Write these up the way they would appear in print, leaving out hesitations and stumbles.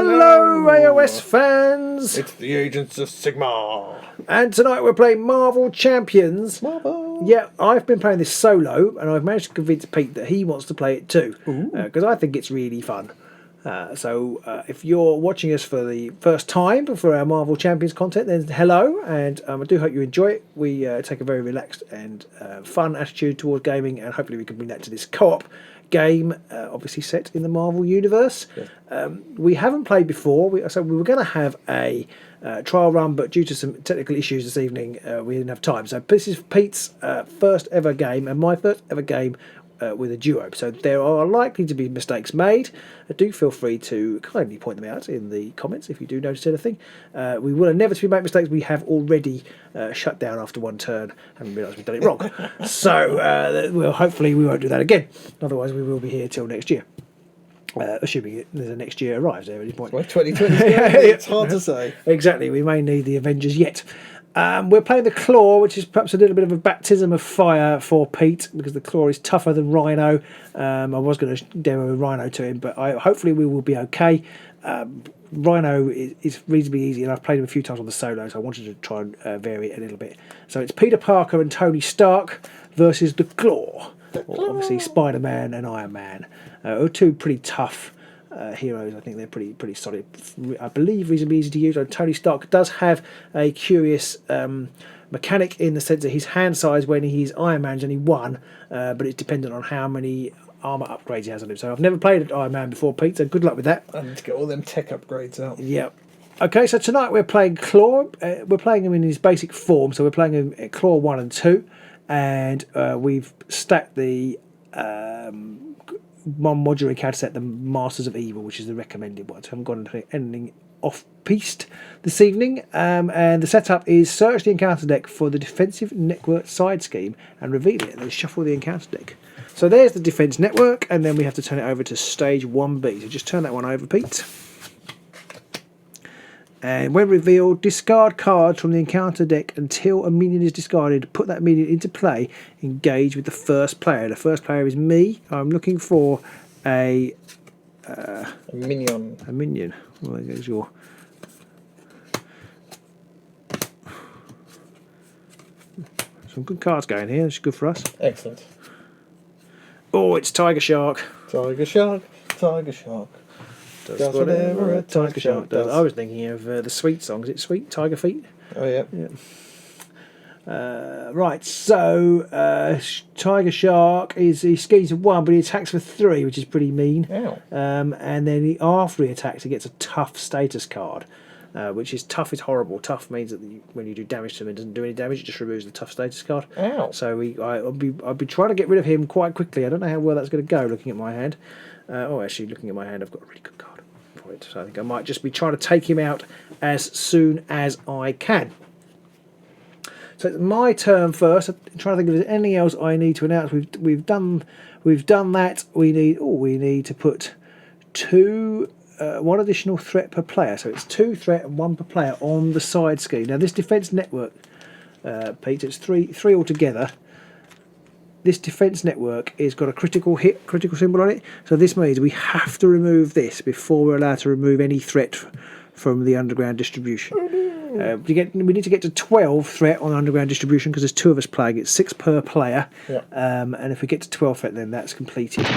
Hello, AOS fans! It's the Agents of Sigmar. And tonight we're playing Marvel Champions. Marvel. Yeah, I've been playing this solo, and I've managed to convince Pete that he wants to play it too, because I think it's really fun. So if you're watching us for the first time for our Marvel Champions content, then hello, and I do hope you enjoy it. We take a very relaxed and fun attitude towards gaming, and hopefully we can bring that to this co-op game, obviously set in the Marvel universe. Yeah. We haven't played before, so we were going to have a trial run, but due to some technical issues this evening, we didn't have time. So this is Pete's first ever game, and my first ever game with a duo. So there are likely to be mistakes made. Do feel free to kindly point them out in the comments if you do notice anything. We will inevitably make mistakes. We have already shut down after one turn and realised we've done it wrong. So well, hopefully we won't do that again. Otherwise we will be here till next year. Assuming the next year arrives there at any point. Well, 2020, it's hard to say. Exactly, we may need the Avengers yet. We're playing the Claw, which is perhaps a little bit of a baptism of fire for Pete, because the Claw is tougher than Rhino. I was going to demo Rhino to him, but hopefully we will be okay. Rhino is reasonably easy, and I've played him a few times on the solo, so I wanted to try and vary it a little bit. So it's Peter Parker and Tony Stark versus the Claw. Obviously Spider-Man and Iron Man are two pretty tough heroes. I think they're pretty solid. I believe reasonably easy to use. And Tony Stark does have a curious mechanic in the sense that his hand size when he's Iron Man's only one, but it's dependent on how many armour upgrades he has on him. So I've never played Iron Man before, Pete, so good luck with that. I need to get all them tech upgrades out. Yeah. Okay, so tonight we're playing Claw. We're playing him in his basic form, so we're playing him at Claw 1 and 2, and we've stacked the one modular encounter set, the Masters of Evil, which is the recommended one. So I haven't got anything off-piste this evening. And the setup is search the encounter deck for the defensive network side scheme and reveal it, and then shuffle the encounter deck. So there's the defense network, and then we have to turn it over to stage 1B. So just turn that one over, Pete. And when revealed, discard cards from the encounter deck until a minion is discarded. Put that minion into play. Engage with the first player. The first player is me. I'm looking for a minion. A minion. Well, there's your. Some good cards going here. It's good for us. Excellent. Oh, it's Tiger Shark. Tiger Shark. Tiger Shark. Does whatever a Tiger Shark does. I was thinking of the Sweet song. Is it Sweet? Tiger Feet? Oh, yeah. Right, so Tiger Shark he skis for 1, but he attacks for 3, which is pretty mean. Ow. And then after he attacks, he gets a tough status card, which is tough is horrible. Tough means that when you do damage to him, it doesn't do any damage. It just removes the tough status card. Ow. So I'll be trying to get rid of him quite quickly. I don't know how well that's going to go. Looking at my hand. Actually, looking at my hand, I've got a really good card for it. So I think I might just be trying to take him out as soon as I can. So it's my turn first. I'm trying to think if there's anything else I need to announce. We've done that. We need to put one additional threat per player. So it's 2 threat and 1 per player on the side scheme. Now this defense network, Pete, it's three altogether. This defense network has got a critical symbol on it. So this means we have to remove this before we're allowed to remove any threat from the underground distribution. We need to get to 12 threat on underground distribution because there's 2 of us playing. It's 6 per player. Yeah. And if we get to 12 threat, then that's completed.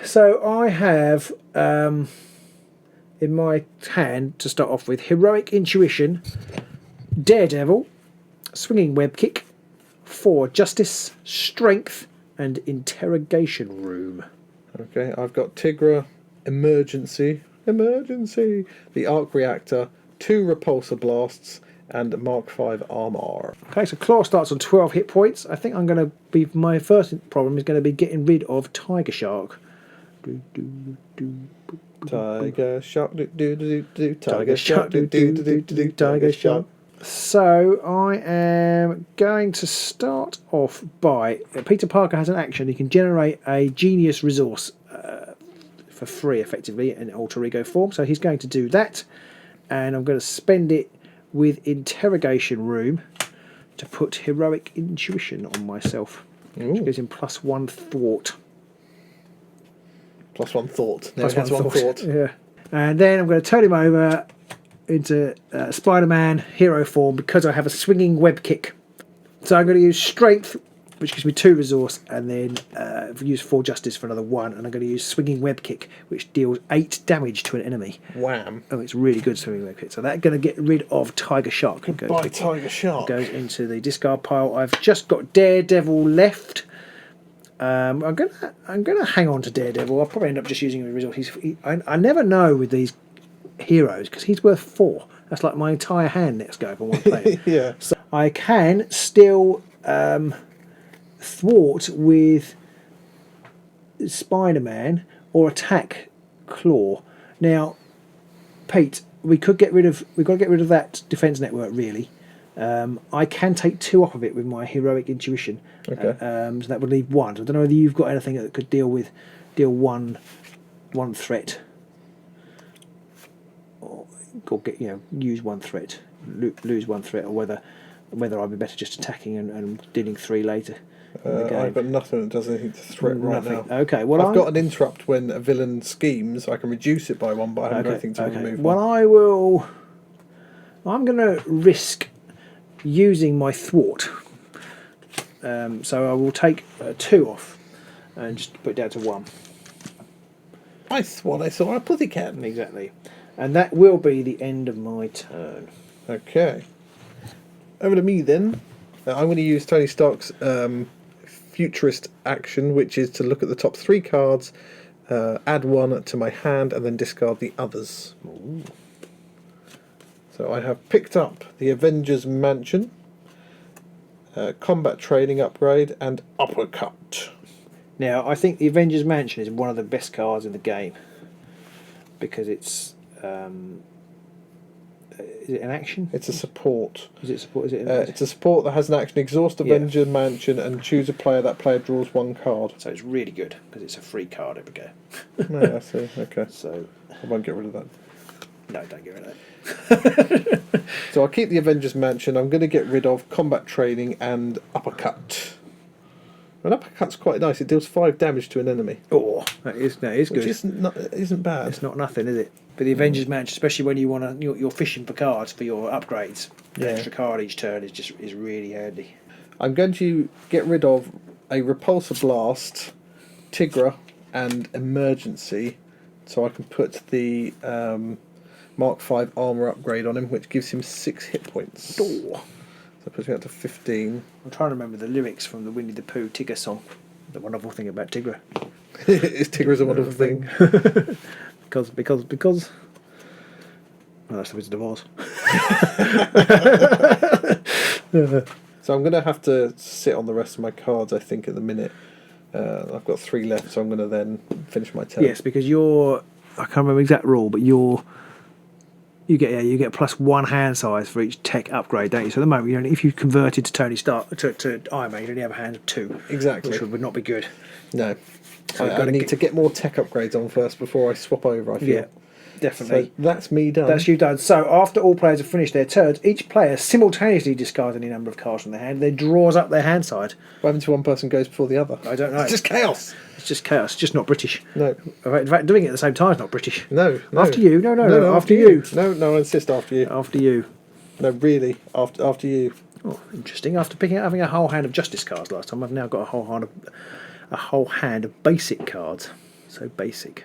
So I have in my hand to start off with Heroic Intuition, Daredevil, Swinging Web Kick, 4 Justice, Strength, and Interrogation Room. Okay, I've got Tigra, Emergency, the Arc Reactor, 2 Repulsor Blasts, and Mark 5 Armor. Okay, so Claw starts on 12 hit points. I think my first problem is going to be getting rid of Tiger Shark. Tiger Shark, Tiger Shark, Tiger Shark. So I am going to start off by Peter Parker has an action. He can generate a genius resource for free, effectively, in alter ego form. So he's going to do that, and I'm going to spend it with Interrogation Room to put Heroic Intuition on myself. which gives him +1 thwart. +1 thought. Plus one thought. Yeah. And then I'm going to turn him over into Spider-Man hero form because I have a swinging web kick. So I'm going to use strength, which gives me 2 resource, and then use 4 justice for another 1. And I'm going to use swinging web kick, which deals 8 damage to an enemy. Wham! Oh, it's really good swinging web kick. So that's going to get rid of Tiger Shark. Goodbye, Tiger Shark. Goes into the discard pile. I've just got Daredevil left. I'm gonna hang on to Daredevil. I'll probably end up just using him as a result. I never know with these heroes because he's worth 4. That's like my entire hand next go if I want to play it. Yeah. So I can still thwart with Spider-Man or attack Klaw. Now, Pete, we've got to get rid of that defense network really. I can take 2 off of it with my heroic intuition. Okay. So that would leave 1. So I don't know whether you've got anything that could deal one threat, or get use 1 threat, lose 1 threat, or whether I'd be better just attacking and dealing 3 later. I've got nothing that does anything to threat right now. Okay. Well, I've got an interrupt when a villain schemes. I can reduce it by 1, but I haven't got anything to remove. Well, I'm going to risk using my thwart. So I will take 2 off and just put it down to 1. I thought I saw a pussycat. Exactly. And that will be the end of my turn. Okay. Over to me then. I'm going to use Tony Stark's futurist action, which is to look at the top 3 cards, add 1 to my hand, and then discard the others. Ooh. So I have picked up the Avengers Mansion, combat training upgrade, and uppercut. Now, I think the Avengers Mansion is one of the best cards in the game because it's is it an action? It's a support. Is it support? Is it? It's a support that has an action: exhaust Avenger Mansion and choose a player. That player draws 1 card. So it's really good because it's a free card every go. No, I see. Okay. So I won't get rid of that. No, don't get rid of that. So I'll keep the Avengers Mansion. I'm going to get rid of combat training and uppercut. An uppercut's quite nice. It deals 5 damage to an enemy. Oh, that is good. Which isn't bad. It's not nothing, is it? But the Avengers Mansion, especially when you want to, you're fishing for cards for your upgrades. An extra card each turn is really handy. I'm going to get rid of a Repulsor Blast, Tigra, and Emergency, so I can put the Mark 5 armor upgrade on him, which gives him 6 hit points. Oh. So it puts me up to 15. I'm trying to remember the lyrics from the Winnie the Pooh Tigger song. The wonderful thing about Tigra. Is Tigra's a wonderful thing? because. Oh, that's the Wizard of Oz. So I'm going to have to sit on the rest of my cards, I think, at the minute. I've got 3 left, so I'm going to then finish my turn. Yes, because I can't remember the exact rule, but you get +1 hand size for each tech upgrade, don't you? So at the moment, if you converted to Tony Stark to Iron Man, you'd only have a hand of 2. Exactly. Which would not be good. No. So I need to get more tech upgrades on first before I swap over, I feel. Yeah, definitely. So that's me done. That's you done. So after all players have finished their turns, each player simultaneously discards any number of cards from their hand, then draws up their hand side. What happens if one person goes before the other? I don't know. It's just chaos. It's just chaos. It's just not British. No. In fact, doing it at the same time is not British. No. After you. No. After you. No, I insist after you. After you. No, really. After you. Oh, interesting. After having a whole hand of Justice cards last time, I've now got a whole hand of basic cards. So basic.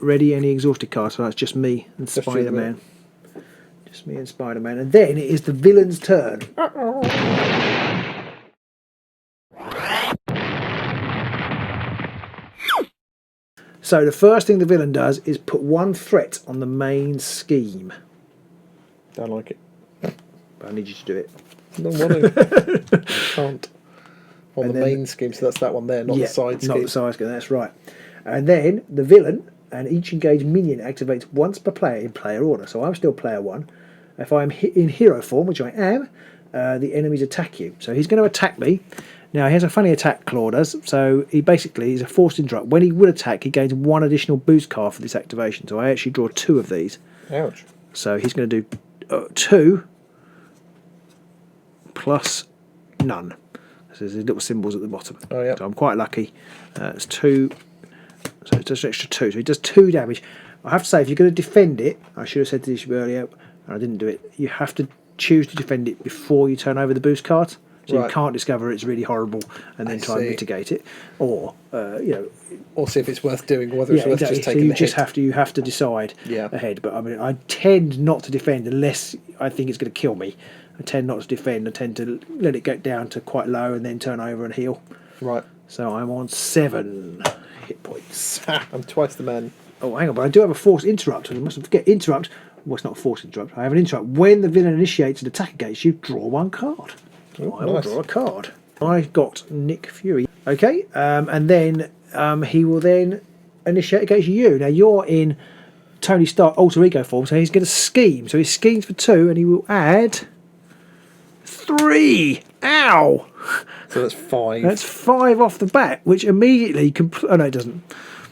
Ready? Any exhausted cards? So that's just me and Spider-Man. Just me and Spider-Man. And then it is the villain's turn. So the first thing the villain does is put 1 threat on the main scheme. Don't like it. But I need you to do it. No, I can't. On the main scheme, so that's that one there, not the side scheme. Not the side scheme, that's right. And then the villain and each engaged minion activates once per player in player order. So I'm still player 1. If I'm in hero form, which I am, the enemies attack you. So he's going to attack me. Now, he has a funny attack, Klaw does. So he basically is a forced interrupt. When he would attack, he gains 1 additional boost card for this activation. So I actually draw 2 of these. Ouch. So he's going to do 2 plus none. So there's little symbols at the bottom. Oh, yeah. So I'm quite lucky. It's 2. So it's just an extra 2. So he does 2 damage. I have to say, if you're going to defend it, I should have said this earlier, and I didn't do it. You have to choose to defend it before you turn over the boost card. So you can't discover it's really horrible and then try and mitigate it, or or see if it's worth doing, whether it's worth just taking the hit. You have to decide ahead. But I mean, I tend not to defend unless I think it's going to kill me. I tend not to defend. I tend to let it get down to quite low and then turn over and heal. Right. So I'm on 7 hit points. I'm twice the man. Oh, hang on, but I do have a force interrupt. And I mustn't forget interrupt. Well, it's not a force interrupt. I have an interrupt. When the villain initiates an attack against you, draw 1 card. I will draw a card. I got Nick Fury. Okay, and then he will then initiate against you. Now you're in Tony Stark alter ego form, so he's going to scheme. So he schemes for 2, and he will add 3. Ow! So that's 5. That's 5 off the bat, which immediately oh no, it doesn't.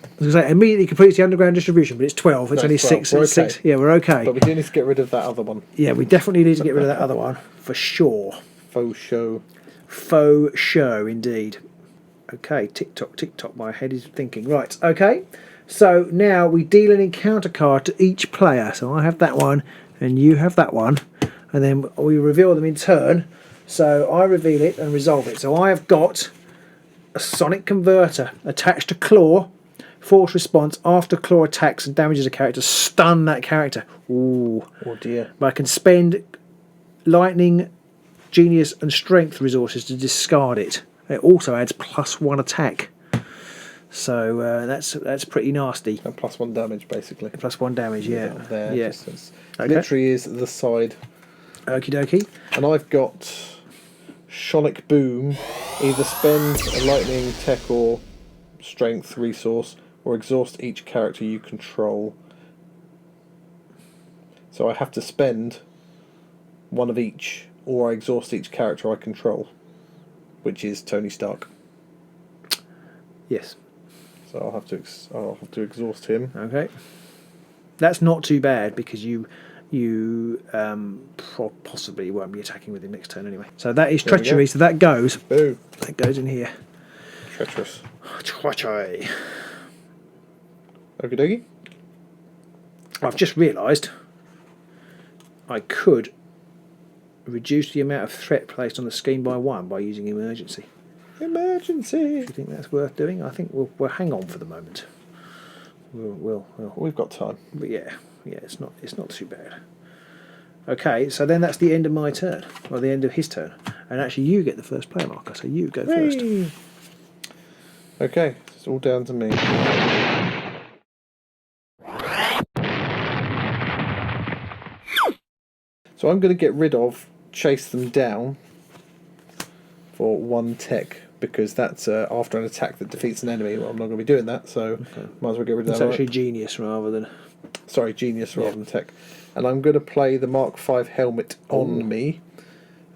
I was going to say immediately completes the underground distribution, but it's 12. It's only 6. We're okay. 6. Yeah, we're okay. But we do need to get rid of that other one. Yeah, we definitely need to get rid of that other one for sure. Faux show. Faux show, indeed. Okay, tick tock, my head is thinking. Right, okay. So now we deal an encounter card to each player. So I have that one, and you have that one. And then we reveal them in turn. So I reveal it and resolve it. So I have got a sonic converter attached to Klaw. Force response after Klaw attacks and damages a character. Stun that character. Ooh. Oh dear. But I can spend lightning, genius and strength resources to discard it. It also adds +1 attack. So that's pretty nasty. And +1 damage, basically. +1 damage, yeah. There, yeah. Okay. Literally is the side. Okie dokie. And I've got Sonic Boom. Either spend a lightning, tech or strength resource, or exhaust each character you control. So I have to spend one of each, or I exhaust each character I control, which is Tony Stark. Yes. So I'll have to exhaust him. Okay. That's not too bad because you possibly won't be attacking with him next turn anyway. So that is treachery. So that goes. Boo. That goes in here. Treacherous. Treachery. Okie dokie. I've just realised I could reduce the amount of threat placed on the scheme by 1 by using emergency. Emergency. Do you think that's worth doing? I think we'll hang on for the moment. We've got time. But yeah, it's not too bad. Okay, so then that's the end of my turn, or the end of his turn, and actually you get the first player marker, so you go first. Okay, it's all down to me. So I'm going to get rid of Chase Them Down for 1 tech, because that's after an attack that defeats an enemy. Well, I'm not going to be doing that, so might as well get rid of It's that. actually genius rather than... Sorry, genius rather than tech. And I'm going to play the Mark 5 helmet on me.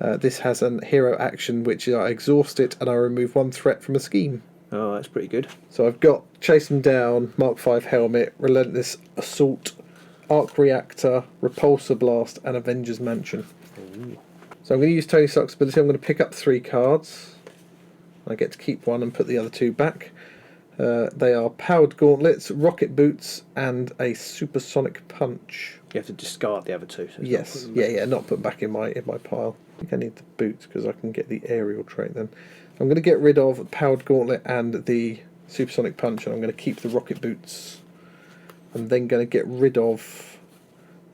This has an hero action, which I exhaust it and I remove 1 threat from a scheme. Oh, that's pretty good. So I've got Chase Them Down, Mark 5 helmet, Relentless Assault, Arc Reactor, Repulsor Blast, and Avengers Mansion. Ooh. So I'm going to use Tony Stark's ability. I'm going to pick up 3 cards. I get to keep 1 and put the other 2 back. They are Powered Gauntlets, Rocket Boots, and a Supersonic Punch. You have to discard the other 2. So yes, not put back in my pile. I think I need the boots because I can get the aerial trait then. I'm going to get rid of Powered Gauntlet and the Supersonic Punch, and I'm going to keep the Rocket Boots. I'm then going to get rid of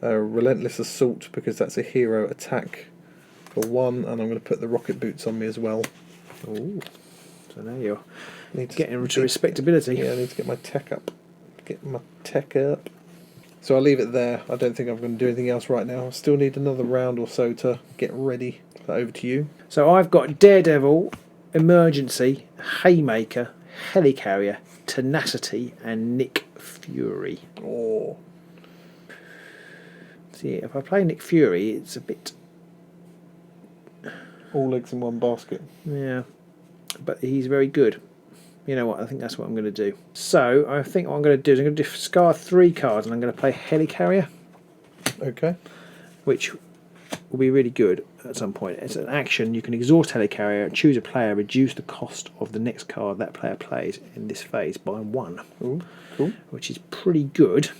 Relentless Assault because that's a hero attack for 1, and I'm going to put the Rocket Boots on me as well. Ooh. So now you're getting into respectability. Yeah, I need to get my tech up. So I'll leave it there. I don't think I'm going to do anything else right now. I still need another round or so to get ready. Over to you. So I've got Daredevil, Emergency, Haymaker, Helicarrier, Tenacity, and Nick Fury. Oh. See, if I play Nick Fury, it's a bit... All eggs in one basket. Yeah, but he's very good. You know what, I think that's what I'm going to do. So, I think what I'm going to do is I'm going to discard 3 cards and I'm going to play Helicarrier. Okay. Which will be really good at some point. It's an action. You can exhaust Helicarrier, choose a player, reduce the cost of the next card that player plays in this phase by 1. Ooh, cool. Which is pretty good.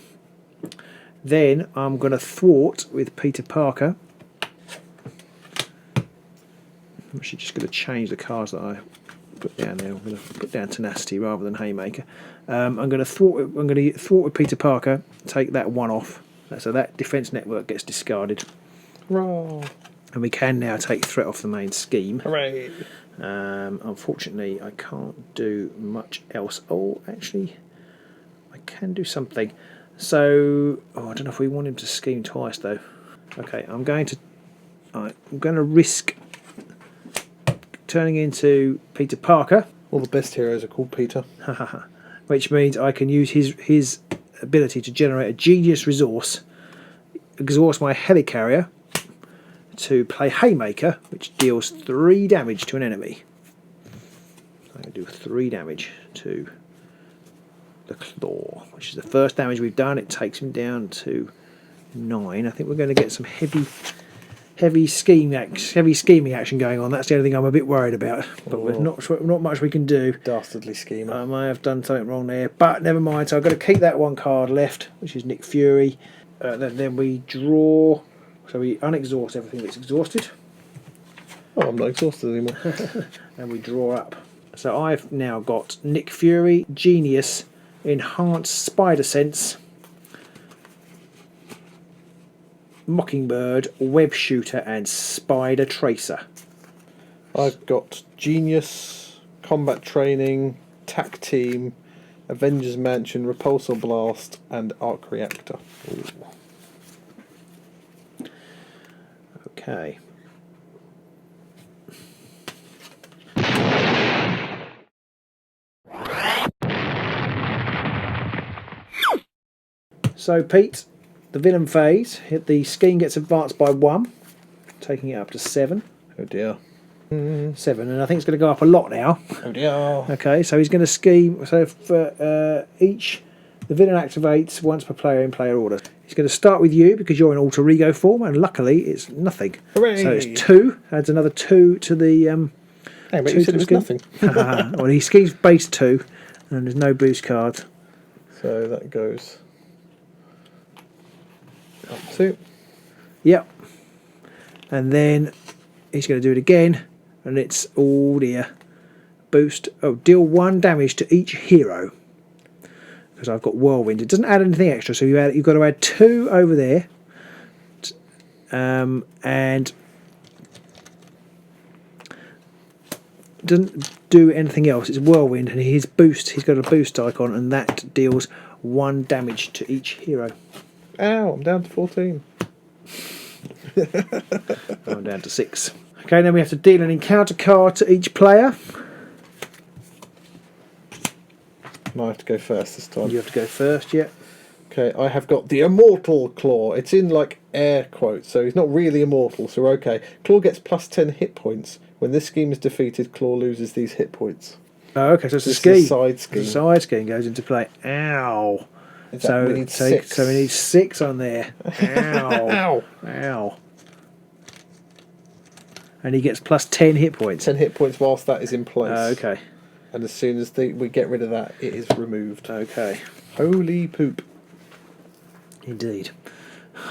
Then I'm going to thwart with Peter Parker. I'm actually just going to change the cards that I put down there. I'm going to put down Tenacity rather than Haymaker. I'm going to thwart with Peter Parker. Take that 1 off, so that defense network gets discarded. Raw. And we can now take threat off the main scheme. Hooray! Unfortunately, I can't do much else. Oh, actually, I can do something. So, I don't know if we want him to scheme twice though. Okay, I'm going to risk turning into Peter Parker. All the best heroes are called Peter. Which means I can use his ability to generate a genius resource, exhaust my Helicarrier to play Haymaker, which deals 3 damage to an enemy. I can do 3 damage to the Claw, which is the first damage we've done. It takes him down to 9. I think we're going to get some heavy scheming action going on. That's the only thing I'm a bit worried about. But there's not much we can do. Dastardly schemer. I may have done something wrong there, but never mind. So I've got to keep that 1 card left, which is Nick Fury. Then we draw. So we unexhaust everything that's exhausted. Oh, I'm not exhausted anymore. And we draw up. So I've now got Nick Fury, Genius, Enhanced Spider Sense, Mockingbird, Web Shooter, and Spider Tracer. I've got Genius, Combat Training, Tac Team, Avengers Mansion, Repulsor Blast, and Arc Reactor. Ooh. Okay. So Pete, the villain phase, the scheme gets advanced by 1, taking it up to 7. Oh dear. 7, and I think it's going to go up a lot now. Oh dear. Okay, so he's going to scheme. So for each, the villain activates once per player in player order. He's going to start with you because you're in alter ego form, and luckily it's nothing. Hooray! So it's 2. Adds another 2 to the. Hey, but you said it was nothing. Well, he schemes base 2, and there's no boost cards. So that goes up 2. Yep. And then he's going to do it again, and it's all dear. Boost. Oh, deal 1 damage to each hero. Because I've got Whirlwind. It doesn't add anything extra, so you've got to add 2 over there. And doesn't do anything else. It's Whirlwind, and he's got a boost icon, and that deals 1 damage to each hero. Ow, I'm down to 14. I'm down to 6. Okay, then we have to deal an encounter card to each player. I have to go first this time. You have to go first, yeah. Okay, I have got the Immortal Claw. It's in like air quotes, so he's not really immortal, so we're okay. Claw gets plus 10 hit points. When this scheme is defeated, Claw loses these hit points. Oh, okay, so it's a scheme. Side scheme. The side scheme goes into play. Ow. So we need 6. So we need 6 on there. Ow. Ow. Ow. And he gets plus 10 hit points. 10 hit points whilst that is in place. Okay. And as soon as we get rid of that, it is removed. Okay. Holy poop. Indeed.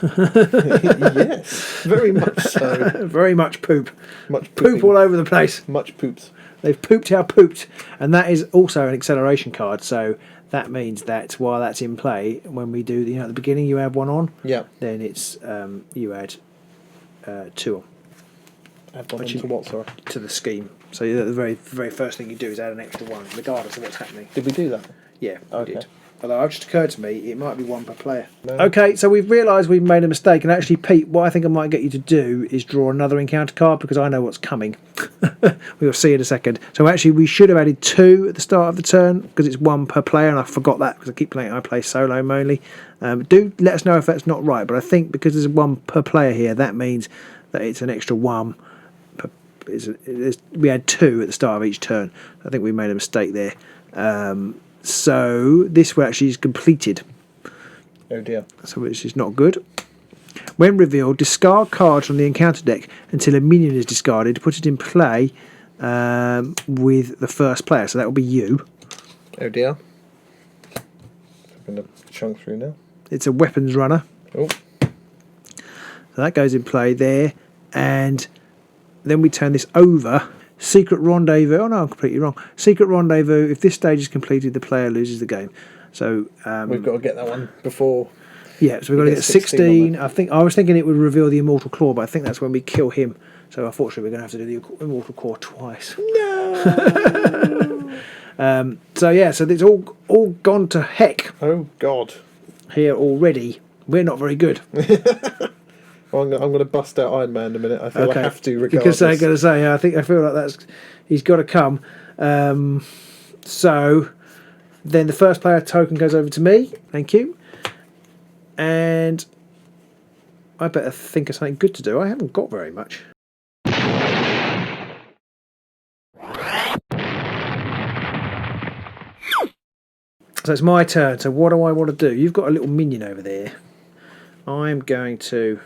Yes, very much so. Very much poop. Much pooping. Poop all over the place. Much poops. They've pooped how pooped. And that is also an acceleration card, so that means that while that's in play, when we do, at the beginning you add 1 on, yeah, then it's you add 2 on. Add 1 on to what, sorry? To the scheme. So the very first thing you do is add an extra 1, regardless of what's happening. Did we do that? Yeah, okay. we did. Although it just occurred to me, it might be 1 per player. No. Okay, so we've realised we've made a mistake, and actually, Pete, what I think I might get you to do is draw another encounter card, because I know what's coming. We'll see in a second. So actually, we should have added 2 at the start of the turn, because it's 1 per player, and I forgot that, because I play solo mainly. Do let us know if that's not right, but I think because there's 1 per player here, that means that it's an extra 1. We had 2 at the start of each turn. I think we made a mistake there. So this one actually is completed. Oh dear. So which is not good. When revealed, discard cards from the encounter deck until a minion is discarded. Put it in play with the first player. So that will be you. Oh dear. I'm going to chunk through now. It's a weapons runner. Oh. So that goes in play there. And then we turn this over. Secret Rendezvous. Oh no, I'm completely wrong. Secret Rendezvous. If this stage is completed, the player loses the game. So we've got to get that one before. Yeah, so we've got to get 16. I was thinking it would reveal the Immortal Claw, but I think that's when we kill him. So unfortunately, we're going to have to do the Immortal Claw twice. No. So yeah, so it's all gone to heck. Oh God. Here already. We're not very good. Well, I'm going to bust out Iron Man in a minute. I feel I have to, regardless. Because I'm going to say, I feel like he's got to come. So then the first player token goes over to me. Thank you. And I better think of something good to do. I haven't got very much. So it's my turn. So what do I want to do? You've got a little minion over there. I'm going to...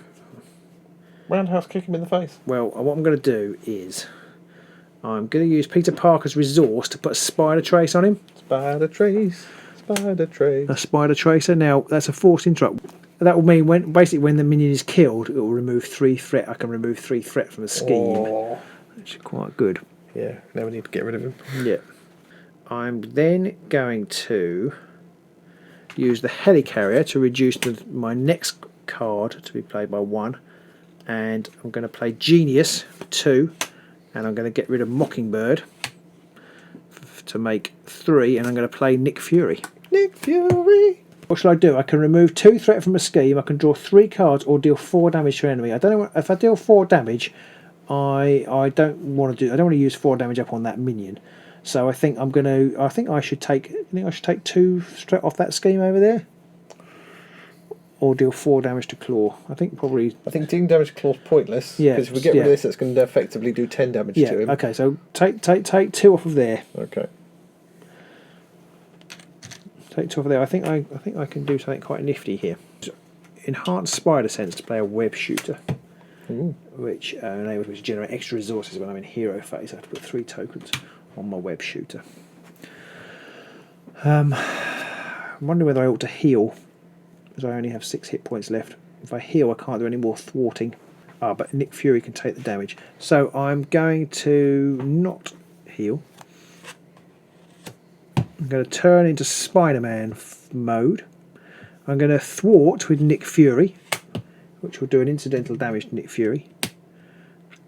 roundhouse kick him in the face. Well, what I'm going to do is I'm going to use Peter Parker's resource to put a spider trace on him. Spider trace. Spider trace. A spider tracer. Now, that's a force interrupt. That will mean when the minion is killed, it will remove 3 threat. I can remove 3 threat from a scheme. Oh. Which is quite good. Yeah, now we need to get rid of him. Yeah. I'm then going to use the HELICARRIER to reduce my next card to be played by 1. And I'm going to play Genius 2. And I'm going to get rid of Mockingbird to make 3. And I'm going to play Nick Fury. Nick Fury! What shall I do? I can remove 2 threat from a scheme. I can draw 3 cards or deal 4 damage to an enemy. I don't know if I deal 4 damage. I don't want to use 4 damage up on that minion. So I think I should take 2 straight off that scheme over there, or deal 4 damage to Claw. I think dealing damage to Claw's pointless. Yeah. Because if we get rid of this, it's going to effectively do 10 damage to him. Okay. So take 2 off of there. Okay. Take 2 off of there. I think I can do something quite nifty here. Enhanced Spider Sense to play a web shooter. Ooh. Which enables me to generate extra resources when I'm in hero phase. I have to put 3 tokens on my web shooter. I'm wondering whether I ought to heal, because I only have 6 hit points left. If I heal, I can't do any more thwarting. But Nick Fury can take the damage. So I'm going to not heal. I'm going to turn into Spider-Man mode. I'm going to thwart with Nick Fury, which will do an incidental damage to Nick Fury.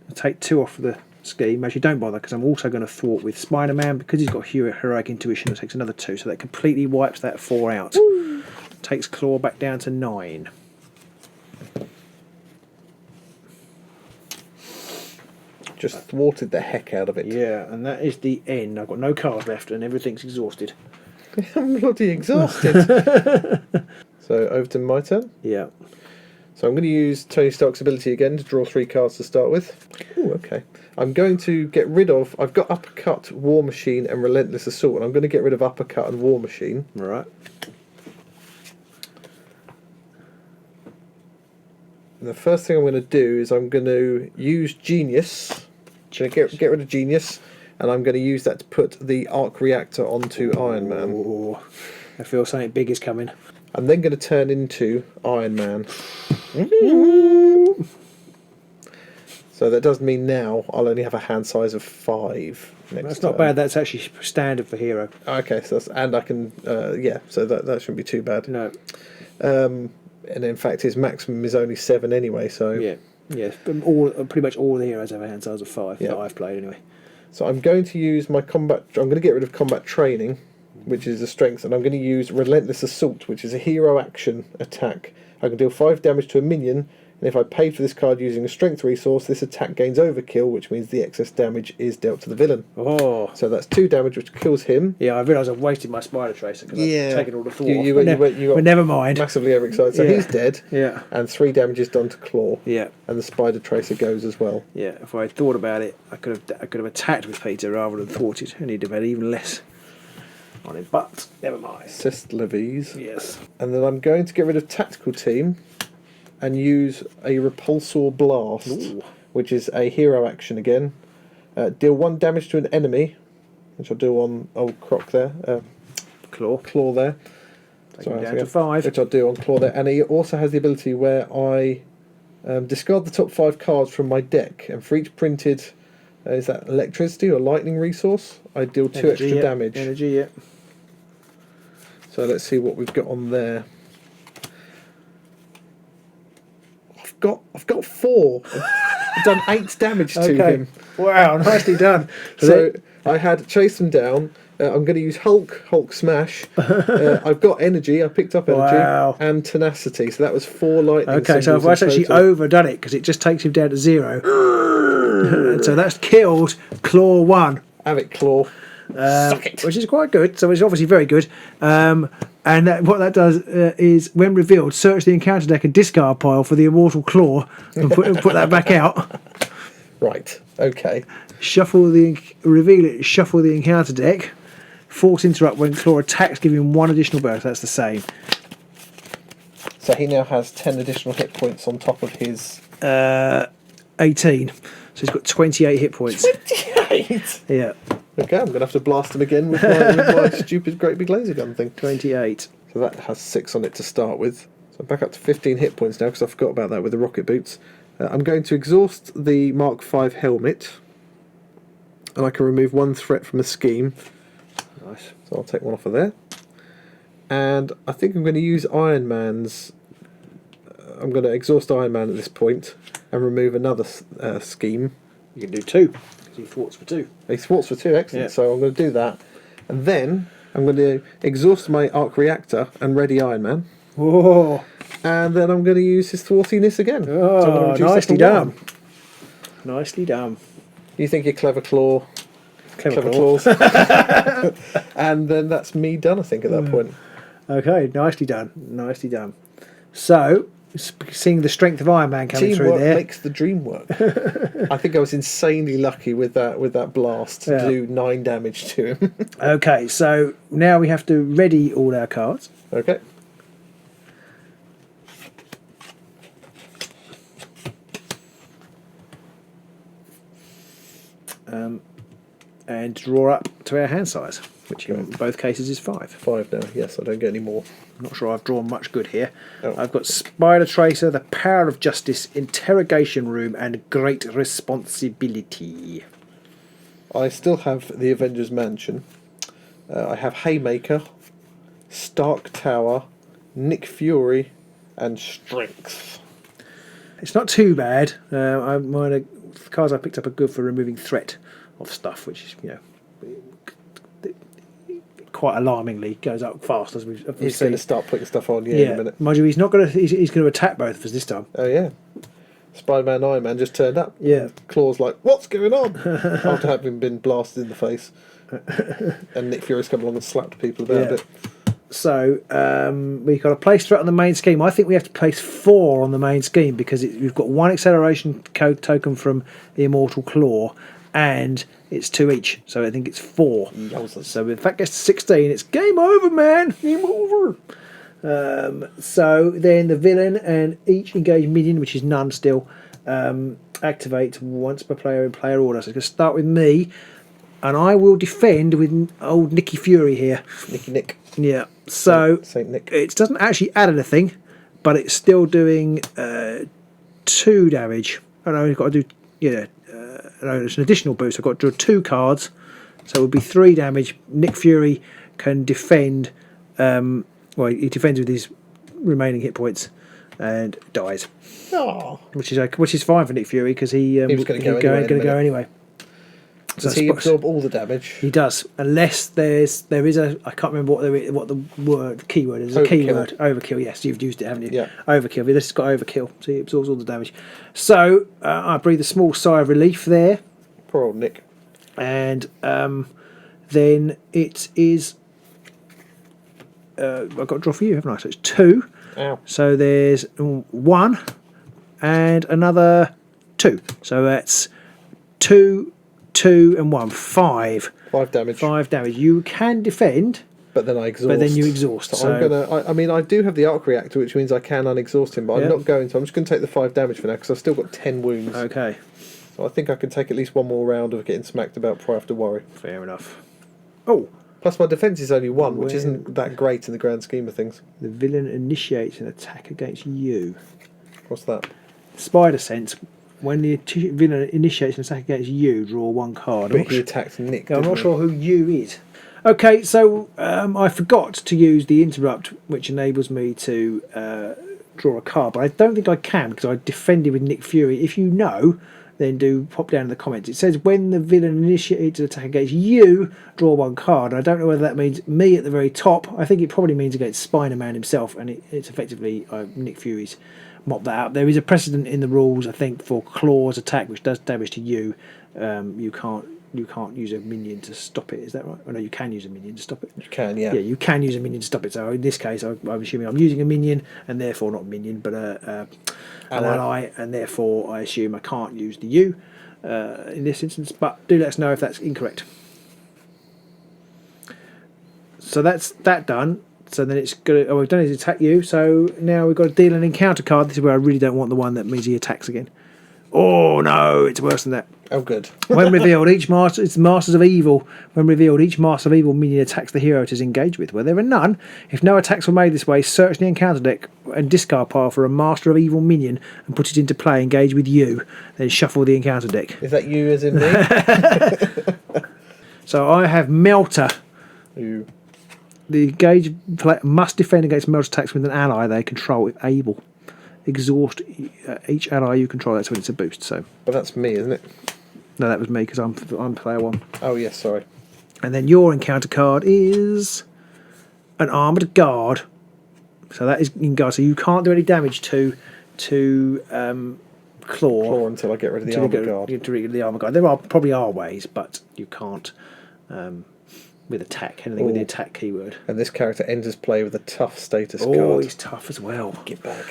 I'll take 2 off the scheme. Actually, don't bother, because I'm also going to thwart with Spider-Man, because he's got heroic intuition. It takes another 2, so that completely wipes that 4 out. Woo. Takes Claw back down to 9. Just thwarted the heck out of it. Yeah, and that is the end. I've got no cards left, and everything's exhausted. I'm bloody exhausted. So over to my turn. Yeah. So I'm going to use Tony Stark's ability again to draw 3 cards to start with. Oh, okay. I'm going to get rid of... I've got Uppercut, War Machine and Relentless Assault, and I'm going to get rid of Uppercut and War Machine. Right. And the first thing I'm going to do is I'm going to use Genius. I'm going to get rid of Genius, and I'm going to use that to put the Arc Reactor onto Iron Man. Oh, I feel something big is coming. I'm then going to turn into Iron Man. So that does mean now I'll only have a hand size of 5 next That's not turn. bad. That's actually standard for hero. Okay, so and I can so that shouldn't be too bad. No. And in fact his maximum is only 7 anyway, so Yeah. Pretty much all the heroes have a hand size of 5 that I've played anyway. So I'm going to use my combat. I'm going to get rid of combat training, which is a strength, and I'm going to use Relentless Assault, which is a hero action attack. I can deal 5 damage to a minion, and if I paid for this card using a strength resource, this attack gains overkill, which means the excess damage is dealt to the villain. Oh. So that's 2 damage, which kills him. Yeah, I realised I've wasted my Spider Tracer because I've taken all the thought off. You But never mind. Massively overexcited. So he's dead. Yeah. And 3 damage is done to Claw. Yeah. And the Spider Tracer goes as well. Yeah. If I had thought about it, I could have attacked with Peter rather than thwarted, and he'd have had even less on him. But never mind. Assist levies. Yes. And then I'm going to get rid of Tactical Team. and use a Repulsor Blast, which is a hero action again. Deal 1 damage to an enemy, which I'll do on old Croc there. Claw there. Sorry, down to 5. Which I'll do on Claw there. And he also has the ability where I discard the top 5 cards from my deck, and for each printed, is that electricity or lightning resource, I deal 2 extra damage. Energy, yeah. So let's see what we've got on there. I've got 4. I've done 8 damage to him. Wow, nicely done. So I had chase him down. I'm going to use Hulk Smash. I've got energy. I picked up energy and tenacity. So that was 4 lightning. Okay, so I've actually overdone it because it just takes him down to 0. And so that's killed Claw 1. Have it, Claw. Suck it. Which is quite good. So it's obviously very good. And what that does is, when revealed, search the encounter deck and discard pile for the Immortal Claw and put that back out. Right. Okay. Reveal it. Shuffle the encounter deck. Force interrupt when Claw attacks, give him 1 additional burst. That's the same. So he now has 10 additional hit points on top of his 18. So he's got 28 hit points. 28. Yeah. Okay, I'm going to have to blast him again with my stupid great big laser gun thing. 28. So that has 6 on it to start with. So I'm back up to 15 hit points now because I forgot about that with the rocket boots. I'm going to exhaust the Mark V helmet, and I can remove 1 threat from a scheme. Nice. So I'll take 1 off of there. And I think I'm going to use Iron Man's... I'm going to exhaust Iron Man at this point and remove another scheme. You can do 2, because he thwarts for 2. He thwarts for 2, excellent. Yeah. So I'm going to do that. And then I'm going to exhaust my arc reactor and ready Iron Man. Whoa. And then I'm going to use his thwartiness again. Oh, so nicely done. Nicely done. You think you're clever, Claw. Clever claws. And then that's me done, I think, at that point. Okay, nicely done. Nicely done. So, seeing the strength of Iron Man coming through there. Makes the dream work. I think I was insanely lucky with that blast to do 9 damage to him. Okay, so now we have to ready all our cards. Okay. And draw up to our hand size, which in both cases is 5. 5 now, yes, I don't get any more. I'm not sure I've drawn much good here. Oh. I've got Spider Tracer, the Power of Justice, Interrogation Room, and Great Responsibility. I still have the Avengers Mansion. I have Haymaker, Stark Tower, Nick Fury, and Strength. It's not too bad. The cards I picked up are good for removing threat of stuff, which is, quite alarmingly goes up fast as we've He's seen. going to start putting stuff on in a minute. Mind you, he's not going to. He's going to attack both of us this time. Oh yeah, Spider-Man, Iron Man just turned up. Yeah, Claw's like, "What's going on?" After having been blasted in the face, and Nick Fury's come along and slapped people about a bit. So we've got to place threat on the main scheme. I think we have to place 4 on the main scheme because we've got 1 acceleration code token from the Immortal Claw, and it's 2 each. So I think it's 4. Yowzers. So if that gets to 16, it's game over, man. Game over. So then the villain and each engaged minion, which is none still, activate once per player in player order. So it's going to start with me, and I will defend with old Nicky Fury here. Nick. Yeah. So Saint Nick. it doesn't actually add anything, but it's still doing 2 damage. I know I've got to do no, it's an additional boost. I've got to draw 2 cards, so it would be 3 damage. Nick Fury can defend. He defends with his remaining hit points and dies. Oh. Which is fine for Nick Fury because he was going to go anyway. Does he absorb all the damage? He does, unless there is a, I can't remember what the keyword is. A keyword, overkill. Yes, you've used it, haven't you? Yeah. Overkill. This has got overkill, so he absorbs all the damage. So I breathe a small sigh of relief there, Poor old Nick. and then it is. I've got to draw for you, haven't I? So it's 2. Ow. So there's 1 and another 2. So that's 2, 2 and 1. 5. 5 damage. 5 damage. You can defend But then I exhaust. But then you exhaust. So I'm gonna. I mean, I do have the arc reactor, which means I can unexhaust him. But I'm not going to. I'm just going to take the 5 damage for now because I've still got 10 wounds. Okay. So I think I can take at least one more round of getting smacked about before I have to worry. Fair enough. Oh. Plus my defence is only 1, which isn't that great in the grand scheme of things. The villain initiates an attack against you. What's that? Spider sense. When the villain initiates an attack against you, draw 1 card. But he attacked Nick. I'm not sure who you is. Okay, so I forgot to use the interrupt, which enables me to draw a card, but I don't think I can because I defended with Nick Fury. If you know, then do pop down in the comments. It says when the villain initiates an attack against you, draw 1 card. I don't know whether that means me at the very top. I think it probably means against Spider-Man himself, and it's effectively Nick Fury's mopped that out. There is a precedent in the rules, I think, for Klaw's attack, which does damage to you. You can't use a minion to stop it. Is that right? Oh, no, you can use a minion to stop it. You can, yeah. Yeah, you can use a minion to stop it. So in this case, I'm assuming I'm using a minion, and therefore not a minion, but an ally, and therefore I assume I can't use the U in this instance. But do let us know if that's incorrect. So that's that done. So then it's good. Oh, we've done is attack you. So now we've got to deal an encounter card. This is where I really don't want the one that means he attacks again. Oh no, it's worse than that. Oh, good. When revealed, it's Masters of Evil. When revealed, each Master of Evil minion attacks the hero it is engaged with. Where there are none, if no attacks were made this way, search the encounter deck and discard pile for a Master of Evil minion and put it into play, engage with you. Then shuffle the encounter deck. Is that you as in me? So I have Melter. Ooh. The engaged player must defend against Melter attacks with an ally they control if able. Exhaust each ally you control. That's when it's a boost. So, but that's me, isn't it? No, that was me because I'm player 1. Oh yes, sorry. And then your encounter card is an armoured guard. So that is in guard. So you can't do any damage to Klaw until I get rid of the armoured guard. You have to get rid of the armoured guard. There probably are ways, but you can't with attack. Anything with the attack keyword. And this character enters play with a tough status card. Oh, he's tough as well. Get back.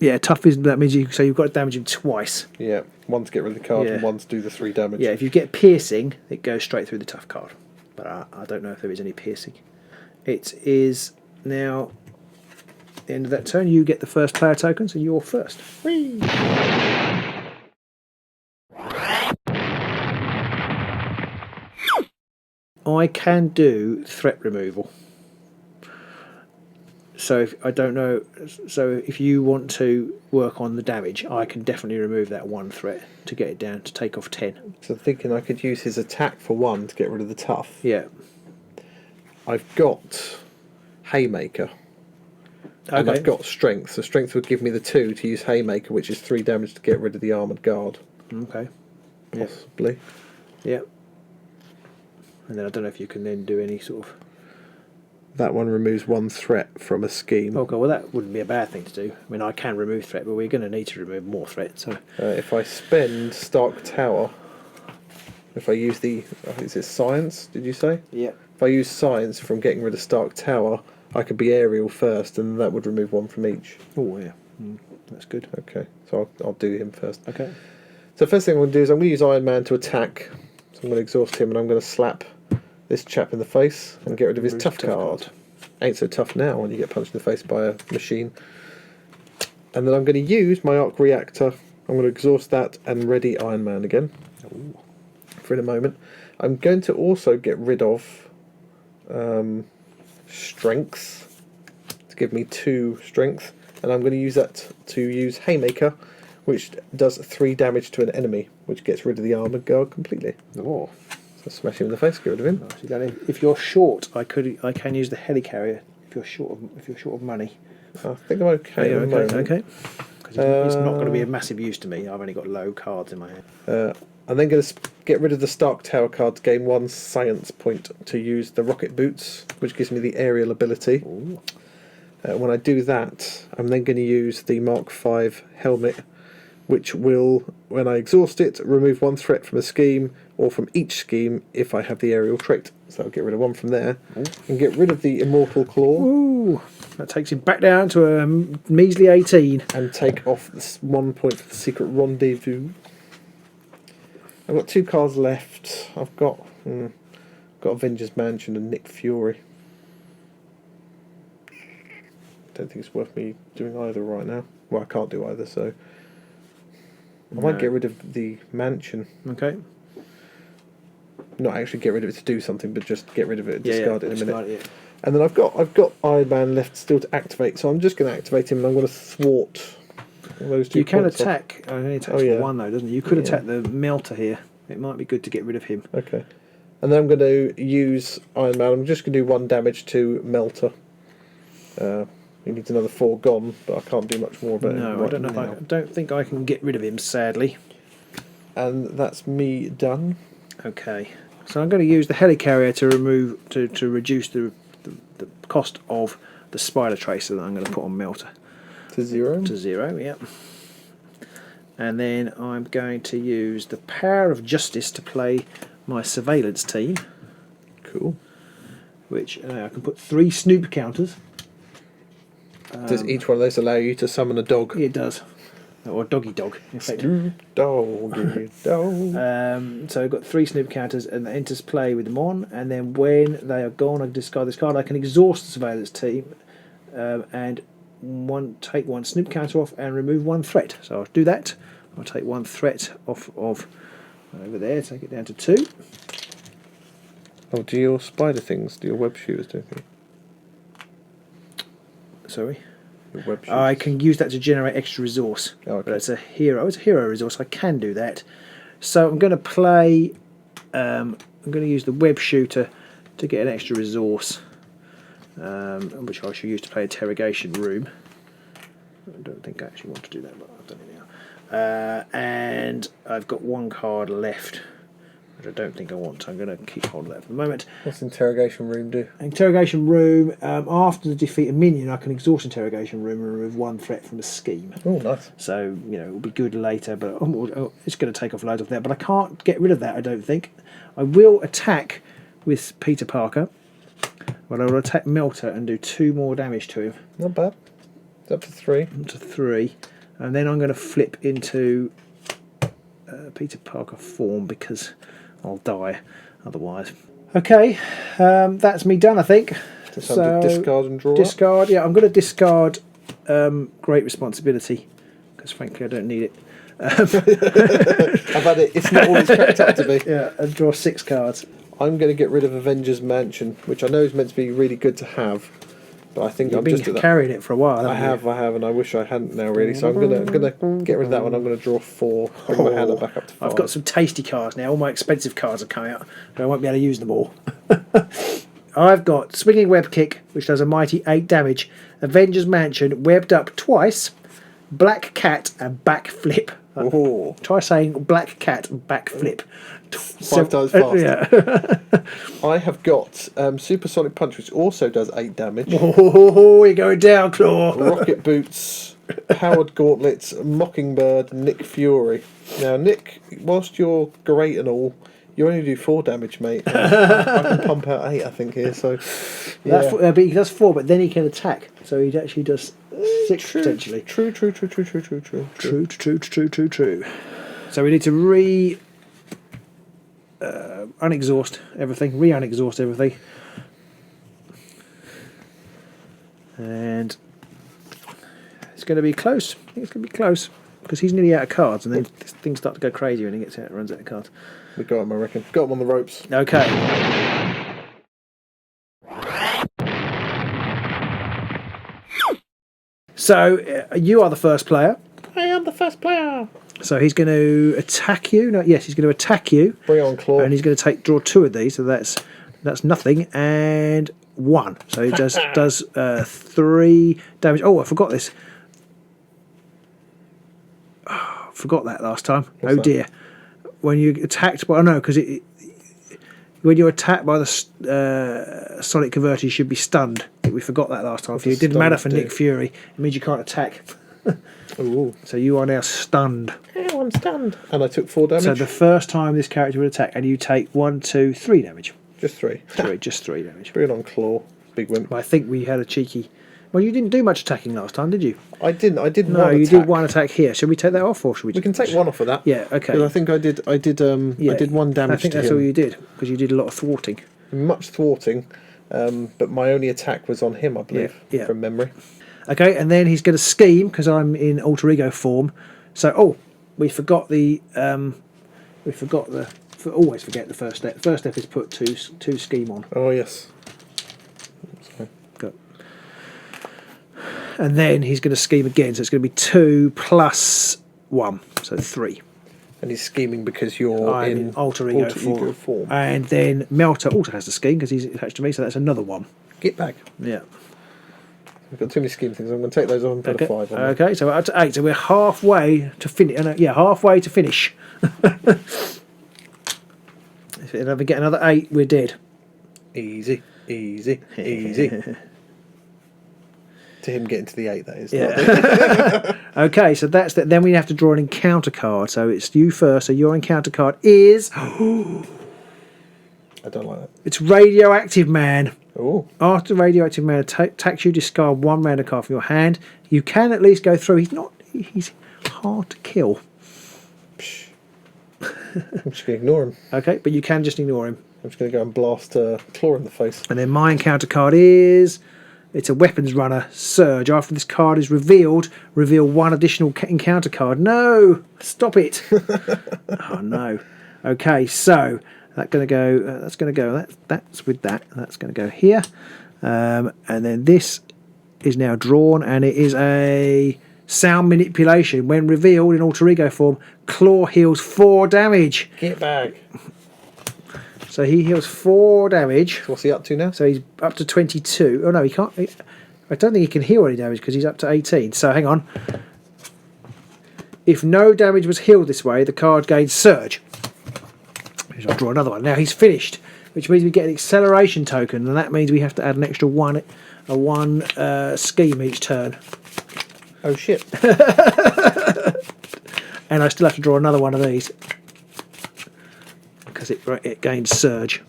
Yeah, tough is that means you've got to damage him twice. Yeah, one to get rid of the card and one to do the 3 damage. Yeah, if you get piercing, it goes straight through the tough card. But I don't know if there is any piercing. It is now the end of that turn. You get the first player token, so you're first. Whee! I can do threat removal. So if you want to work on the damage, I can definitely remove that 1 threat to get it down to take off 10. So thinking I could use his attack for 1 to get rid of the tough. Yeah. I've got Haymaker. And I've got strength. So strength would give me the 2 to use Haymaker, which is 3 damage to get rid of the armoured guard. Okay. Possibly. Yeah. And then I don't know if you can then do any sort of... That one removes 1 threat from a scheme. Okay, well that wouldn't be a bad thing to do. I mean, I can remove threat, but we're going to need to remove more threat. So if I spend Stark Tower, if I use the... is it Science, did you say? Yeah. If I use Science from getting rid of Stark Tower, I could be Aerial first, and that would remove 1 from each. Oh, yeah. That's good. Okay, so I'll do him first. Okay. So first thing I'm going to do is I'm going to use Iron Man to attack. So I'm going to exhaust him, and I'm going to slap this chap in the face and get rid of his tough card. Ain't so tough now when you get punched in the face by a machine. And then I'm going to use my arc reactor. I'm going to exhaust that and ready Iron Man again. Ooh. For in a moment. I'm going to also get rid of strength to give me 2 strength, and I'm going to use that to use Haymaker, which does 3 damage to an enemy, which gets rid of the armoured guard completely. Oh. So smash him in the face, get rid of him. If you're short, I can use the HELICARRIER. If you're short of money, I think I'm okay. Okay. Because it's not going to be of massive use to me. I've only got low cards in my hand. I'm then going to get rid of the Stark Tower card to gain 1 science point to use the rocket boots, which gives me the aerial ability. When I do that, I'm then going to use the Mark V helmet, which will, when I exhaust it, remove 1 threat from a scheme or from each scheme if I have the aerial trait. So I'll get rid of 1 from there. And get rid of the Immortal Claw. Ooh, that takes him back down to a measly 18. And take off 1 point for the Secret Rendezvous. I've got 2 cards left. I've got Got Avengers Mansion and Nick Fury. Don't think it's worth me doing either right now. Well, I can't do either, so I might get rid of the mansion. Okay. Not actually get rid of it to do something, but just get rid of it and discard it in a minute. It, And then I've got Iron Man left still to activate, so I'm just going to activate him and I'm going to thwart all those two. You can attack. Oh, he only attacks for one though, doesn't he? You could Yeah. attack the melter here. It might be good to get rid of him. Okay. And then I'm going to use Iron Man. I'm just going to do 1 damage to Melter. He needs another 4 gone, but I can't do much more about it. No, I don't know. I don't think I can get rid of him, sadly. And that's me done. Okay. So I'm going to use the helicarrier to reduce the cost of the spider tracer that I'm going to put on melter To 0. to 0. Yep. And then I'm going to use the power of justice to play my surveillance team. Cool. Which I can put 3 snoop counters. Does each one of those allow you to summon a dog? It does. Or doggy dog, in fact. Doggy dog. So I've got 3 snoop counters and that enters play with them on, and then when they are gone I discard this card. I can exhaust the surveillance team and take 1 snoop counter off and remove 1 threat. So I'll do that. I'll take 1 threat off of over there, take it down to 2. Oh, do your spider things, do your web shooters do anything? Sorry? Your web shooters. I can use that to generate extra resource. Oh, okay. But it's a hero resource. I can do that. So I'm going to play. I'm going to use the web shooter to get an extra resource, which I should use to play interrogation room. I don't think I actually want to do that, but I've done it now. And I've got 1 card left, which I don't think I want. So I'm going to keep hold of that for the moment. What's interrogation room do? Interrogation room. After the defeat a minion, I can exhaust interrogation room and remove 1 threat from a scheme. Oh, nice. So it will be good later, but it's going to take off loads of that. But I can't get rid of that. I don't think. I will attack with Peter Parker. But I will attack Melter and do 2 more damage to him. Not bad. It's up to 3. Up to 3, and then I'm going to flip into Peter Parker form because I'll die otherwise. Okay, that's me done, I think. So discard and draw. Discard, yeah. I'm going to discard Great Responsibility because frankly I don't need it. I've had it. It's not all it's cracked up to be. Yeah, and draw 6 cards. I'm going to get rid of Avengers Mansion, which I know is meant to be really good to have, but I think You've I'm been just at that. carrying it for a while. I have, and I wish I hadn't now really. So I'm gonna get rid of that one. I'm gonna draw 4. Bring my hand back up to 5. I've got some tasty cards now. All my expensive cards are coming out, but I won't be able to use them all. I've got Swinging Web Kick, which does a mighty 8 damage. Avengers Mansion, webbed up twice. Black Cat and Backflip. Oh. Try saying Black Cat and Backflip. 5 times fast. Yeah. I have got Supersonic Punch, which also does 8 damage. Oh, you're going down, Claw. Rocket Boots, Powered Gauntlets, Mockingbird, Nick Fury. Now, Nick, whilst you're great and all, you only do 4 damage, mate. I can pump out 8, I think, here. So, yeah. But he does 4, but then he can attack. So he actually does 6 potentially. True. True. So we need to unexhaust everything, unexhaust everything. And it's going to be close. I think it's going to be close because he's nearly out of cards, and then things start to go crazy when he gets out, runs out of cards. We got him, I reckon. Got him on the ropes. Okay. So you are the first player. I am the first player. So he's going to attack you. No, yes, he's going to attack you. Bring on, Claw. And he's going to draw 2 of these. So that's nothing and 1. So he does 3 damage. Oh, I forgot this. Oh, forgot that last time. What's that? Dear. When you attacked, well, no, because when you're attacked by the Sonic Converter, you should be stunned. We forgot that last time. What's It didn't matter for stunned do? Nick Fury. It means you can't attack. Ooh. So you are now stunned. I'm stunned. And I took 4 damage. So the first time this character would attack, and you take 1, 2, 3 damage. Just 3. 3, just 3 damage. Bring it on, Claw. Big wimp. But I think we had a cheeky. Well, you didn't do much attacking last time, did you? I didn't. I did No, one you attack. did 1 attack here. Should we take that off, or should we? We can take 1 off of that. Yeah. Okay. Because I think I did. I did 1 damage. I think to that's him. all you did because you did a lot of thwarting. much thwarting, but my only attack was on him, I believe, from memory. Okay, and then he's going to scheme because I'm in alter ego form. So, we forgot the. Always forget the first step. First step is put two scheme on. Oh yes. Good. And then he's going to scheme again, so it's going to be 2 plus 1, so 3. And he's scheming because you're in alter ego form. And then Melter also has to scheme because he's attached to me, so that's another 1. Get back. Yeah. We've got too many scheme things. I'm going to take those on and put a 5 on. Okay, so we're up to 8. So we're halfway to finish. Halfway to finish. If we ever get another 8, we're dead. Easy. To him getting to the 8, that is. Yeah. Okay, so that's that. Then we have to draw an encounter card. So it's you first. So your encounter card is. I don't like that. It's Radioactive Man. Oh. After Radioactive Man attacks you, discard 1 random card from your hand. You can at least go through. He's hard to kill. I'm just going to ignore him. Okay, but you can just ignore him. I'm just going to go and blast Claw in the face. And then my encounter card is... It's a weapons runner, Surge. After this card is revealed, reveal 1 additional encounter card. No! Stop it! Oh, no. Okay, so... That's going to go... That's with that. That's going to go here. And then this is now drawn, and it is a... Sound manipulation. When revealed in alter ego form, Claw heals 4 damage. Get back. So he heals 4 damage. So what's he up to now? So he's up to 22. Oh no, he can't. I don't think he can heal any damage because he's up to 18. So hang on. If no damage was healed this way, the card gains Surge. I'll draw another one. Now he's finished, which means we get an acceleration token, and that means we have to add an extra 1 scheme each turn. Oh shit. And I still have to draw another one of these because it gains Surge.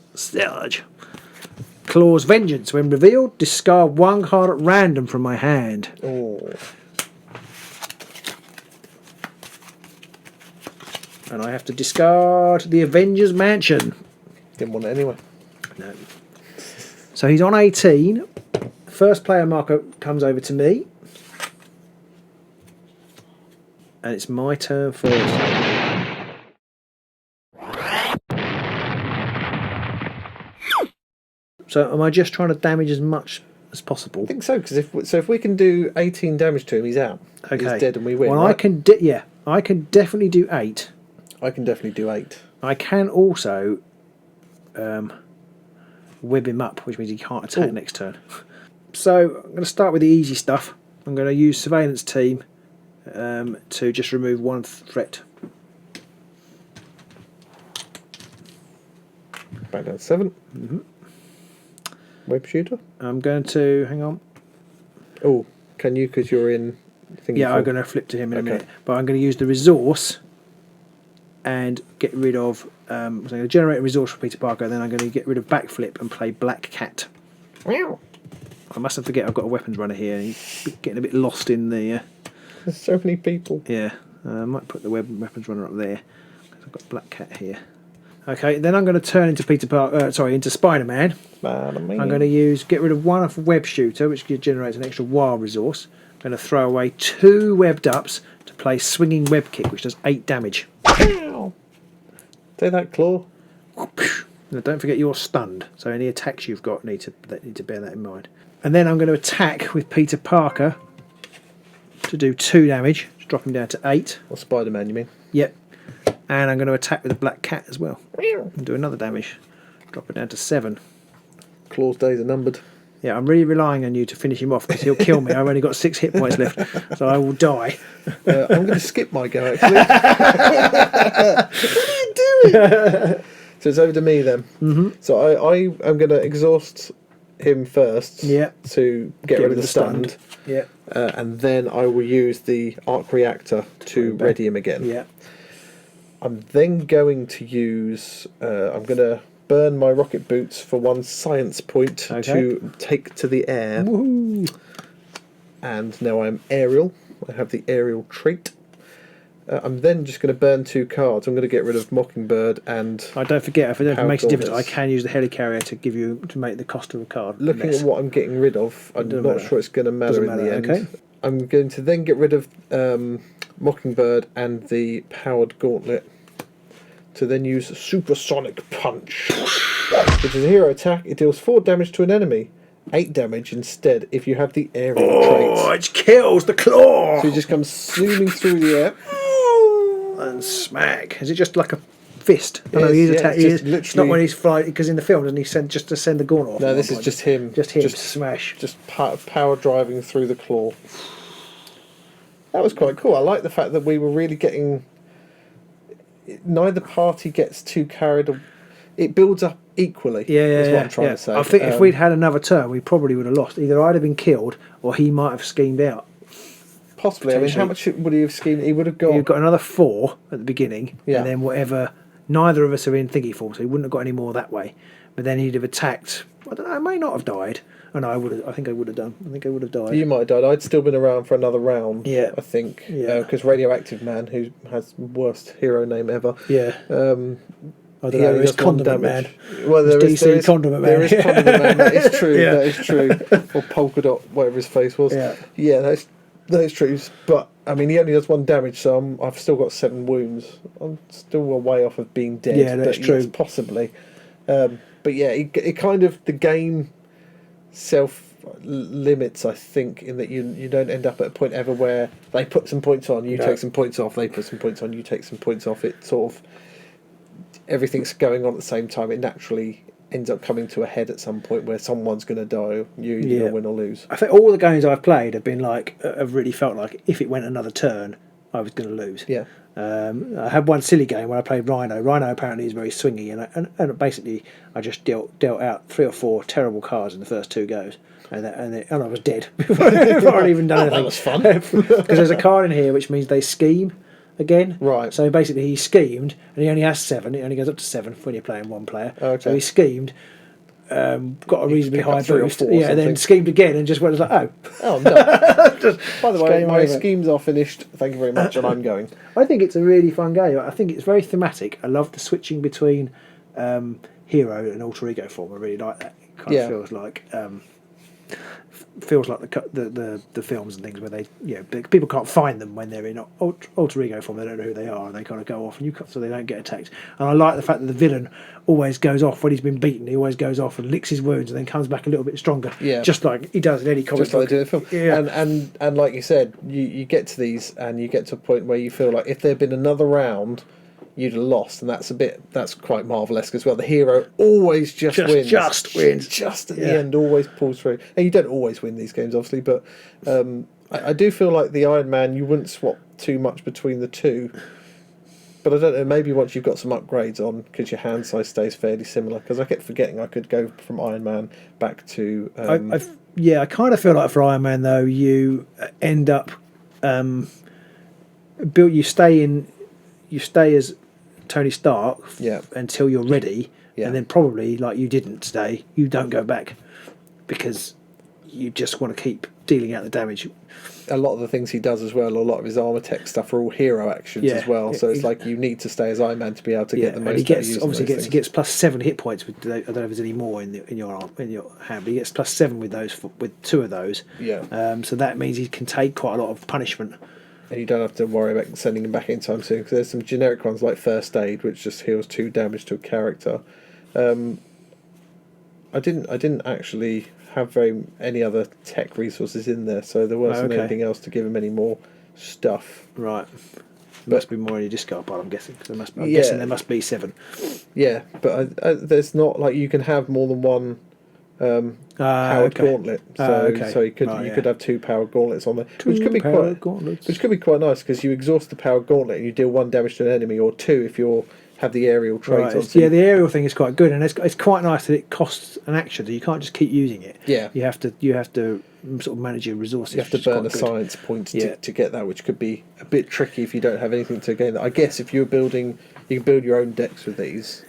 Claw's Vengeance. When revealed, discard 1 card at random from my hand. Oh. And I have to discard the Avengers Mansion. Didn't want it anyway. No. So he's on 18. First player marker comes over to me. And it's my turn first. So am I just trying to damage as much as possible? I think so, because if we can do 18 damage to him, he's out. Okay. He's dead and we win. Well, right? I can definitely do 8. I can definitely do 8. I can also web him up, which means he can't attack next turn. So I'm going to start with the easy stuff. I'm going to use Surveillance Team to just remove 1 threat. Back down to 7. Mm-hmm. Web shooter. I'm going to hang on. Oh, can you? Because you're in. Yeah, I'm going to flip to him in a minute. But I'm going to use the resource and get rid of. So I'm going to generate a resource for Peter Parker. And then I'm going to get rid of Backflip and play Black Cat. Meow. I mustn't forget I've got a weapons runner here. He's getting a bit lost in the. There's so many people. Yeah, I might put the weapons runner up there because I've got Black Cat here. Okay, then I'm going to turn into into Spider-Man. I'm going to get rid of 1 of Web Shooter, which generates an extra wild resource. I'm going to throw away 2 webbed ups to play Swinging Web Kick, which does 8 damage. Ow. Take that, Claw. Now, don't forget you're stunned, so any attacks you've got need to bear that in mind. And then I'm going to attack with Peter Parker to do 2 damage, to drop him down to 8. Or Spider-Man, you mean? Yep. And I'm going to attack with the Black Cat as well. And do another damage. Drop it down to 7. Claw's days are numbered. Yeah, I'm really relying on you to finish him off because he'll kill me. I've only got 6 hit points left, so I will die. I'm going to skip my go, actually. What are you doing? So it's over to me then. Mm-hmm. So I am going to exhaust him first to get rid of the stunned. Yeah. And then I will use the arc reactor to ready him again. Yeah. I'm then going to use... I'm going to burn my rocket boots for 1 science point to take to the air. Woohoo! And now I'm aerial. I have the aerial trait. I'm then just going to burn 2 cards. I'm going to get rid of Mockingbird and... I don't forget, if it makes a difference, I Gauntlets. can use the Helicarrier to make the cost of a card Looking less. at what I'm getting rid of, I'm Doesn't not matter. sure it's going to matter Doesn't in the matter, end. okay. I'm going to then get rid of Mockingbird and the powered gauntlet to then use Supersonic Punch, which is a hero attack. It deals 4 damage to an enemy. 8 damage instead if you have the aerial trait. It kills the Klaw! So he just comes zooming through the air. And smack. Is it just like a fist? Yes, He's yeah, attack. it's just It's literally- not when he's flying, because in the film, doesn't he send the gauntlet off? No, at this one is point? just him. Just him, smash. Just power driving through the claw. That was quite cool. I like the fact that we were really getting... Neither party gets too carried... It builds up equally, is what I'm trying to say. I think if we'd had another turn, we probably would have lost. Either I'd have been killed, or he might have schemed out. Possibly. I mean, how much would he have schemed? He would have got... You've got another 4 at the beginning, Yeah. and then whatever... Neither of us are in thingy form, so he wouldn't have got any more that way. But then he'd have attacked... I don't know, I may not have died. Oh, no, I would have. I think I would have done. I think I would have died. You might have died. I'd still been around for another round, Yeah. I think. Yeah. Because Radioactive Man, who has worst hero name ever... Yeah. I don't he know, only it's does 1 Condiment Man. damage. Well, there It's is DC Condiment Man. There is Condiment Man. That is true. Yeah. That is true. Or Polka Dot, whatever his face was. Yeah. That is true. But I mean, he only does 1 damage, so I've still got 7 wounds. I'm still a way off of being dead. Yeah, that's but true. Yes, possibly. But yeah, it kind of the game self limits, I think, in that you don't end up at a point ever where they put some points on, you take some points off, they put some points on, you take some points off. It sort of everything's going on at the same time. It naturally ends up coming to a head at some point where someone's going to die. You're going to win or lose. I think all the games I've played have been like, I've really felt like if it went another turn, I was going to lose. Yeah. I had one silly game where I played Rhino. Rhino apparently is very swingy, and basically I just dealt out 3 or 4 terrible cards in the first 2 goes, and I was dead before I'd even done anything. That was fun. Because there's a card in here which means they scheme again. Right. So basically he schemed, and he only has 7. It only goes up to 7 when you're playing 1 player. Okay. So he schemed. Got a reasonably high 3 or boost, 4 or and then something. schemed again, and just went like, oh. Oh, I'm done. By the way, game my over. schemes are finished. Thank you very much, and I'm going. I think it's a really fun game. I think it's very thematic. I love the switching between hero and alter ego form. I really like that. It kind of feels like the films and things where they people can't find them when they're in alter ego form. They don't know who they are, and they kind of go off, and so they don't get attacked. And I like the fact that the villain always goes off when he's been beaten. He always goes off and licks his wounds, and then comes back a little bit stronger. Yeah. Just like he does in any comic Just like they do in the book. film. Yeah. And like you said, you get to these and you get to a point where you feel like if there had been another round, you'd have lost, and that's quite Marvel-esque as well. The hero always just wins. Just wins. Just at the end, always pulls through. And you don't always win these games, obviously, but I do feel like the Iron Man, you wouldn't swap too much between the two. But I don't know, maybe once you've got some upgrades on, because your hand size stays fairly similar, because I kept forgetting I could go from Iron Man back to... I kind of feel like for Iron Man, though, you end up... you stay as Tony Stark until you're ready, and then probably, like you didn't today, you don't go back, because you just want to keep dealing out the damage. A lot of the things he does as well, a lot of his armor tech stuff are all hero actions as well. So it's like you need to stay as Iron Man to be able to get the most. He gets plus 7 hit points. I don't know if there's any more in your hand, but he gets plus 7 with those with 2 of those. Yeah. So that means he can take quite a lot of punishment. And you don't have to worry about sending him back anytime soon, because there's some generic ones like First Aid, which just heals 2 damage to a character. I didn't actually have any other tech resources in there, so there wasn't anything else to give him any more stuff. Right. There must be more in your discard pile, I'm guessing. Cause I'm guessing there must be 7. Yeah, but there's not, like, you can have more than one powered gauntlet. So you could have 2 powered gauntlets on there, which could be quite nice, because you exhaust the powered gauntlet and you deal 1 damage to an enemy, or 2 if you have the aerial trait on. The aerial thing is quite good, and it's quite nice that it costs an action, so you can't just keep using it. Yeah, you have to sort of manage your resources. You have to burn a science point to get that, which could be a bit tricky if you don't have anything to gain that. I guess if you're building, you can build your own decks with these,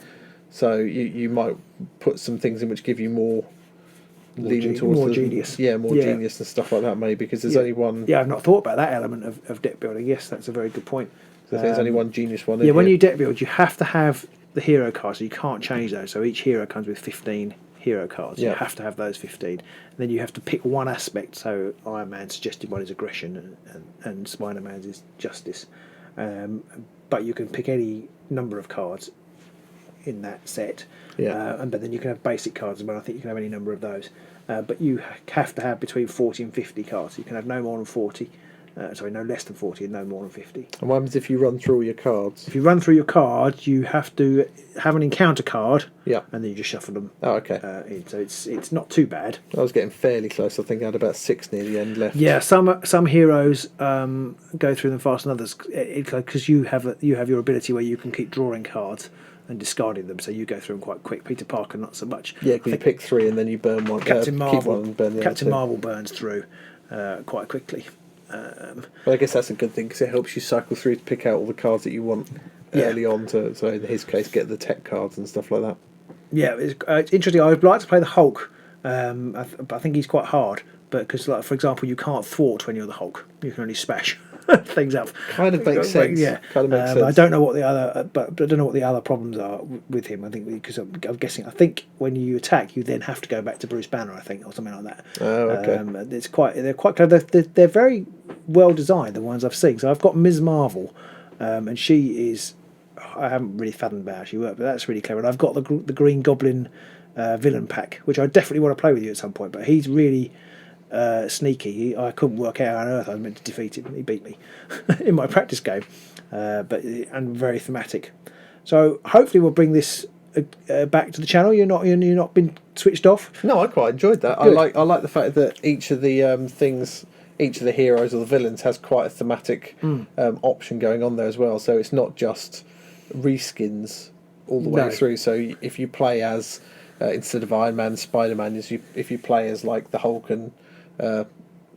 so you might put some things in which give you more leaning towards more genius. Genius and stuff like that, maybe, because there's only one. Yeah, I've not thought about that element of deck building. Yes, that's a very good point. 'Cause I think there's only one genius one. Yeah, when you deck build, you have to have the hero cards, so you can't change those. So each hero comes with 15 hero cards. You have to have those 15. And then you have to pick one aspect. So Iron Man's suggested one is aggression, and Spider-Man's is justice. But you can pick any number of cards in that set. But then you can have basic cards as well. I think you can have any number of those. But you have to have between 40 and 50 cards. You can have no more than 40. No less than 40 and no more than 50. And what happens if you run through all your cards? If you run through your cards, you have to have an encounter card, and then you just shuffle them. Oh, okay. So it's not too bad. I was getting fairly close. I think I had about 6 near the end left. Yeah, some heroes go through them faster than others because you have your ability where you can keep drawing cards and discarding them, so you go through them quite quick. Peter Parker, not so much. Yeah, because you pick 3 and then you burn one. Captain Marvel, keep one and burn the Captain other 2. Marvel burns through quite quickly. But I guess that's a good thing because it helps you cycle through to pick out all the cards that you want early on. So in his case, get the tech cards and stuff like that. Yeah, it's interesting. I would like to play the Hulk, but I think he's quite hard. But because, like, for example, you can't thwart when you're the Hulk. You can only smash things up. Kind of makes sense. Yeah, kind of makes sense. I don't know what the other, but I don't know what the other problems are with him. I think because I'm guessing. I think when you attack, you then have to go back to Bruce Banner. I think, or something like that. Oh, okay. They're quite clever. They're very well designed. The ones I've seen. So I've got Ms. Marvel, and she is. I haven't really fathomed about how she worked, but that's really clever. And I've got the Green Goblin villain pack, which I definitely want to play with you at some point. But he's really sneaky. I couldn't work out how on earth I was meant to defeat him. He beat me in my practice game, and very thematic. So hopefully we'll bring this back to the channel. You're not been switched off. No, I quite enjoyed that. Good. I like the fact that each of the things, each of the heroes or the villains has quite a thematic option going on there as well. So it's not just reskins all the way through. So if you play as instead of Iron Man, Spider-Man, if you play as like the Hulk and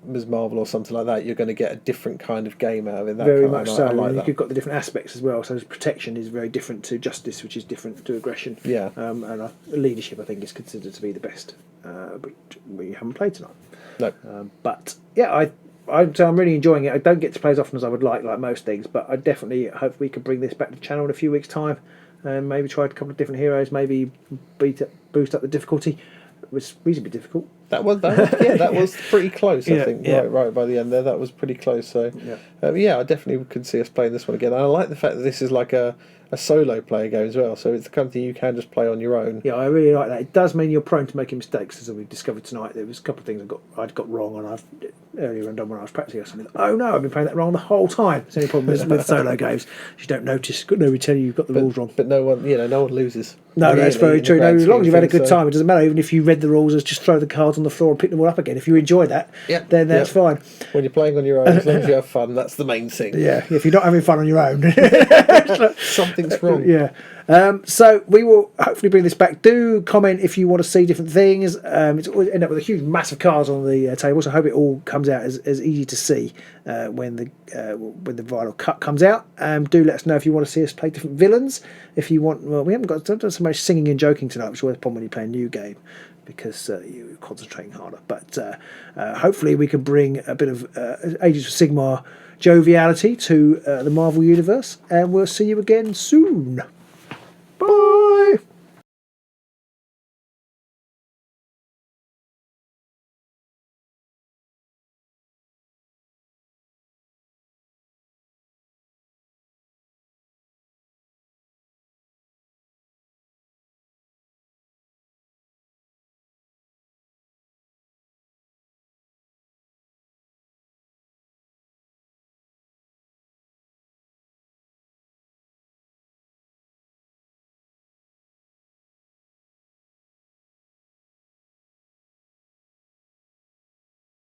Ms. Marvel or something like that, you're going to get a different kind of game out of it. Very much so. I like that. You've got the different aspects as well. So protection is very different to justice, which is different to aggression. Yeah. And leadership, I think, is considered to be the best. But we haven't played tonight. No. But yeah, I'm really enjoying it. I don't get to play as often as I would like most things, but I definitely hope we can bring this back to the channel in a few weeks' time and maybe try a couple of different heroes, maybe boost up the difficulty. It was reasonably difficult. That was pretty close. I think right by the end there, that was pretty close. So I definitely could see us playing this one again. And I like the fact that this is like a solo player game as well. So it's the kind of thing you can just play on your own. Yeah, I really like that. It does mean you're prone to making mistakes, as we discovered tonight. There was a couple of things I'd got wrong, and I've earlier on when I was practicing or something. Oh no, I've been playing that wrong the whole time. It's the only problem with solo games. You don't notice. Nobody tell you you've got the rules wrong. But no one loses. No, really, that's very true. No, as long as you've had a good time, it doesn't matter. Even if you read the rules, just throw the cards on the floor and pick them all up again. If you enjoy that, then that's fine. When you're playing on your own, as long as you have fun, that's the main thing. Yeah, if you're not having fun on your own, something's wrong. Yeah. So we will hopefully bring this back. Do comment if you want to see different things. It's always end up with a huge mass of cards on the table, so I hope it all comes out as easy to see when the final cut comes out. Do let us know if you want to see us play different villains. If you want, we haven't done so much singing and joking tonight, which is worth when you play a new game because you're concentrating harder. But hopefully we can bring a bit of Ages of Sigmar joviality to the Marvel universe, and we'll see you again soon.